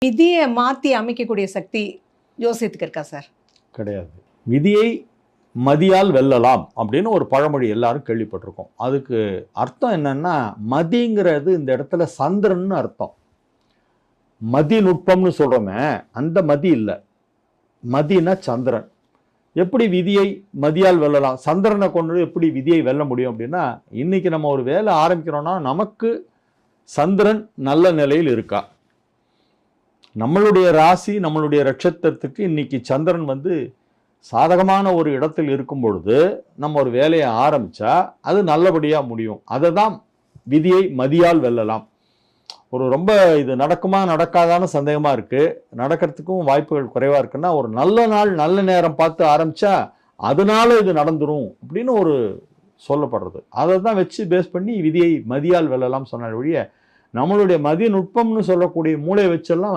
விதியை மாற்றி அமைக்கக்கூடிய சக்தி ஜோசியத்துக்கு இருக்கா சார்? கிடையாது. விதியை மதியால் வெல்லலாம் அப்படின்னு ஒரு பழமொழி எல்லாரும் கேள்விப்பட்டிருக்கோம். அதுக்கு அர்த்தம் என்னன்னா, மதிங்கிறது இந்த இடத்துல சந்திரன்னு அர்த்தம். மதி நுட்பம்னு சொல்றோமே, அந்த மதி இல்லை. மதினா சந்திரன். எப்படி விதியை மதியால் வெல்லலாம்? சந்திரனை கொண்டு எப்படி விதியை வெல்ல முடியும் அப்படின்னா, இன்னைக்கு நம்ம ஒரு வேலை ஆரம்பிக்கிறோம்னா நமக்கு சந்திரன் நல்ல நிலையில் இருக்கா? நம்மளுடைய ராசி, நம்மளுடைய நட்சத்திரத்துக்கு இன்னைக்கு சந்திரன் சாதகமான ஒரு இடத்தில் இருக்கும் பொழுது நம்ம ஒரு வேலையை ஆரம்பிச்சா அது நல்லபடியாக முடியும். அதை தான் விதியை மதியால் வெல்லலாம். ரொம்ப இது நடக்குமா நடக்காதான்னு சந்தேகமாக இருக்குது. நடக்கிறதுக்கும் வாய்ப்புகள் குறைவாக இருக்குன்னா, ஒரு நல்ல நாள் நல்ல நேரம் பார்த்து ஆரம்பித்தா அதனால இது நடந்துரும் அப்படின்னு ஒரு சொல்லப்படுறது. அதை தான் வச்சு பேஸ் பண்ணி விதியை மதியால் வெல்லலாம் சொன்ன வழிய, நம்மளுடைய மதி நுட்பம்னு சொல்லக்கூடிய மூளை வச்செல்லாம்